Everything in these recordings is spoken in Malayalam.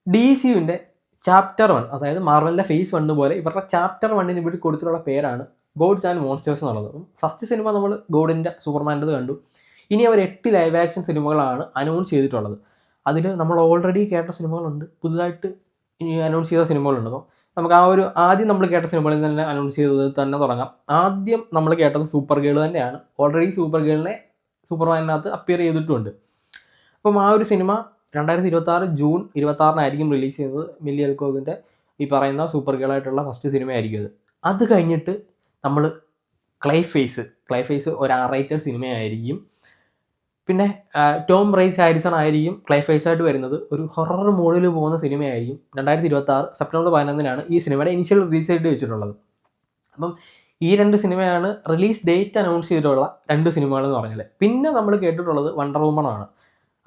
DCUവിൻ്റെ ചാപ്റ്റർ 1, അതായത് മാർവലിൻ്റെ ഫേസ് 1 പോലെ ഇവരുടെ ചാപ്റ്റർ 1 ഇവിടെ കൊടുത്തിട്ടുള്ള പേരാണ് ഗോഡ്സ് ആൻഡ് മോൺസ്റ്റേഴ്സ് എന്നുള്ളത്. ഫസ്റ്റ് സിനിമ നമ്മൾ ഗോഡിൻ്റെ സൂപ്പർമാൻ്റെത് കണ്ടു. ഇനി അവർ 8 ലൈവ് ആക്ഷൻ സിനിമകളാണ് അനൗൺസ് ചെയ്തിട്ടുള്ളത്. അതിൽ നമ്മൾ ഓൾറെഡി കേട്ട സിനിമകളുണ്ട്, പുതുതായിട്ട് ഇനി അനൗൺസ് ചെയ്ത സിനിമകളുണ്ട്. അപ്പോൾ നമുക്ക് ആദ്യം നമ്മൾ കേട്ട സിനിമകളിൽ തന്നെ അനൗൺസ് ചെയ്തത് തന്നെ തുടങ്ങാം. ആദ്യം നമ്മൾ കേട്ടത് സൂപ്പർ ഗേൾ തന്നെയാണ്. ഓൾറെഡി സൂപ്പർ ഗേളിനെ സൂപ്പർമാനിനകത്ത് അപ്പിയർ ചെയ്തിട്ടുമുണ്ട്. അപ്പം ആ ഒരു സിനിമ 2026 ജൂൺ 26 റിലീസ് ചെയ്യുന്നത്. മില്ലി എൽകോഗിൻ്റെ ഈ പറയുന്ന സൂപ്പർ ഗേളായിട്ടുള്ള ഫസ്റ്റ് സിനിമയായിരിക്കും അത് കഴിഞ്ഞിട്ട് നമ്മൾ ക്ലൈഫേസ് ഒരു R-rated സിനിമയായിരിക്കും. പിന്നെ ടോം റൈസ് ഹാരിസൺ ആയിരിക്കും ക്ലൈഫേസ് ആയിട്ട് വരുന്നത്. ഒരു ഹൊറർ മോഡിൽ പോകുന്ന സിനിമയായിരിക്കും. 2026 സെപ്റ്റംബർ 11 ഈ സിനിമയുടെ ഇനിഷ്യൽ റിലീസ് ഡേറ്റ് വെച്ചിട്ടുള്ളത്. അപ്പം ഈ 2 സിനിമയാണ് റിലീസ് ഡേറ്റ് അനൗൺസ് ചെയ്തിട്ടുള്ള 2 സിനിമകൾ എന്ന് പറഞ്ഞാൽ. പിന്നെ നമ്മൾ കേട്ടിട്ടുള്ളത് വണ്ടർ വുമൺ ആണ്.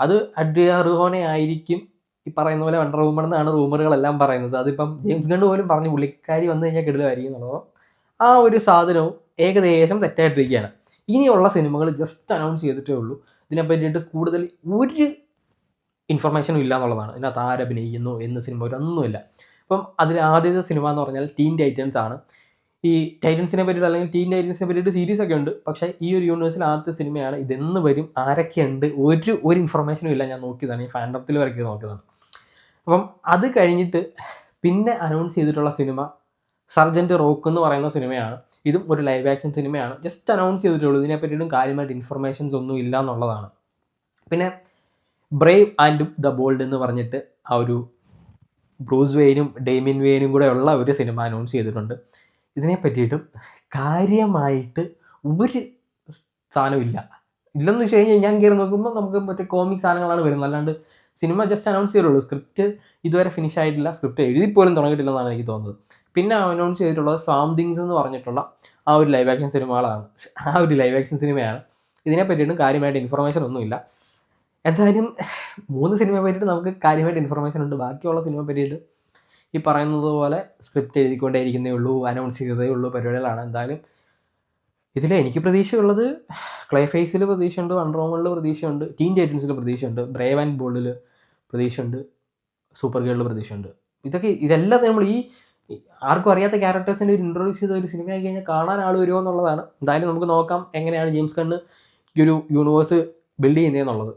അത് അഡ്രിയ അർജോനെ ആയിരിക്കും ഈ പറയുന്ന പോലെ വണ്ടർ വുമൺ എന്നാണ് റൂമറുകളെല്ലാം പറയുന്നത്. അതിപ്പം ജെയിംസ് ഗൺ പോലും പറഞ്ഞു പുള്ളിക്കാരി വന്നു കഴിഞ്ഞാൽ കിടിലമായിരിക്കും എന്നുള്ളത്. ആ ഒരു സാധനവും ഏകദേശം തെറ്റായിട്ടിരിക്കുകയാണ്. ഇനിയുള്ള സിനിമകൾ ജസ്റ്റ് അനൗൺസ് ചെയ്തിട്ടേ ഉള്ളൂ. ഇതിനെ പറ്റിയിട്ട് കൂടുതൽ ഒരു ഇൻഫർമേഷനും ഇല്ല എന്നുള്ളതാണ്. ഇതിനകത്ത് ആരഭിനയിക്കുന്നു എന്ന് സിനിമ ഒരൊന്നുമില്ല. അപ്പം അതിൽ ആദ്യത്തെ സിനിമ എന്ന് പറഞ്ഞാൽ ടീൻ ടൈറ്റൻസ് ആണ്. ഈ ടൈറ്റൻസിനെ പറ്റിയിട്ട് അല്ലെങ്കിൽ ടീൻ ടൈറ്റൻസിനെ പറ്റിയിട്ട് സീരീസ് ഒക്കെ ഉണ്ട്. പക്ഷേ ഈ ഒരു യൂണിവേഴ്സിൽ ആദ്യത്തെ സിനിമയാണ്. ഇതെന്ന് വരും, ആരൊക്കെയുണ്ട്, ഒരു ഇൻഫർമേഷനും ഇല്ല. ഞാൻ നോക്കിയതാണ്, ഈ ഫാൻഡത്തിൽ വരയ്ക്ക് നോക്കിയതാണ്. അപ്പം അത് കഴിഞ്ഞിട്ട് പിന്നെ അനൗൺസ് ചെയ്തിട്ടുള്ള സിനിമ സർജൻറ്റ് റോക്ക് എന്ന് പറയുന്ന സിനിമയാണ്. ഇതും ഒരു ലൈവ് ആക്ഷൻ സിനിമയാണ്. ജസ്റ്റ് അനൗൺസ് ചെയ്തിട്ടുള്ളൂ. ഇതിനെ പറ്റിയിട്ടും കാര്യമായിട്ട് ഇൻഫർമേഷൻസ് ഒന്നും ഇല്ല എന്നുള്ളതാണ്. പിന്നെ ബ്രേവ് ആൻഡ് ദ ബോൾഡ് എന്ന് പറഞ്ഞിട്ട് ആ ഒരു ബ്രൂസ് വെയിനും ഡേമിയൻ വെയിനും കൂടെ ഉള്ള ഒരു സിനിമ അനൗൺസ് ചെയ്തിട്ടുണ്ട്. ഇതിനെ പറ്റിയിട്ടും കാര്യമായിട്ട് ഒരു സാധനമില്ല. ഇല്ലെന്ന് വെച്ച് കഴിഞ്ഞാൽ ഞാൻ കയറി നോക്കുമ്പോൾ നമുക്ക് മറ്റേ കോമിക് സാധനങ്ങളാണ് വരുന്നത്. അല്ലാണ്ട് സിനിമ ജസ്റ്റ് അനൗൺസ് ചെയ്തുള്ളൂ. സ്ക്രിപ്റ്റ് ഇതുവരെ ഫിനിഷ് ആയിട്ടില്ല, സ്ക്രിപ്റ്റ് എഴുതിപ്പോലും തുടങ്ങിയിട്ടില്ലെന്നാണ് എനിക്ക് തോന്നുന്നത്. പിന്നെ അനൗൺസ് ചെയ്തിട്ടുള്ളത് സാംതിങ്സ് എന്ന് പറഞ്ഞിട്ടുള്ള ആ ഒരു ലൈവ് ആക്ഷൻ സിനിമയാണ്. ഇതിനെ പറ്റിയിട്ടും കാര്യമായിട്ട് ഇൻഫർമേഷൻ ഒന്നുമില്ല. എന്തായാലും 3 സിനിമയെ പറ്റിയിട്ട് നമുക്ക് കാര്യമായിട്ട് ഇൻഫർമേഷൻ ഉണ്ട്. ബാക്കിയുള്ള സിനിമ പറ്റിയിട്ട് ഈ പറയുന്നത് പോലെ സ്ക്രിപ്റ്റ് എഴുതിക്കൊണ്ടേ ഉള്ളൂ, അനൗൺസ് ചെയ്തതേ ഉള്ളൂ പരിപാടികളാണ്. എന്തായാലും ഇതിൽ എനിക്ക് പ്രതീക്ഷയുള്ളത് ക്ലൈഫേസിൽ പ്രതീക്ഷയുണ്ട്, വണ്ടർ വുമണിൽ പ്രതീക്ഷയുണ്ട്, ടീൻ ടൈറ്റൻസിൽ പ്രതീക്ഷയുണ്ട്, ബ്രേവ് ആൻഡ് ബോൾഡിൽ പ്രതീക്ഷയുണ്ട്, സൂപ്പർ ഗേളിൽ പ്രതീക്ഷയുണ്ട്. ഇതെല്ലാം നമ്മൾ ഈ ആർക്കും അറിയാത്ത ക്യാരക്ടേഴ്സിൻ്റെ ഒരു ഇൻട്രൊഡ്യൂസ് ചെയ്ത ഒരു സിനിമയായി കഴിഞ്ഞാൽ കാണാൻ ആൾ വരുമോ എന്നുള്ളതാണ്. എന്തായാലും നമുക്ക് നോക്കാം എങ്ങനെയാണ് ജെയിംസ് ഗണ്ണ് ഈ ഒരു യൂണിവേഴ്സ് ബിൽഡ് ചെയ്യുന്നതെന്നുള്ളത്.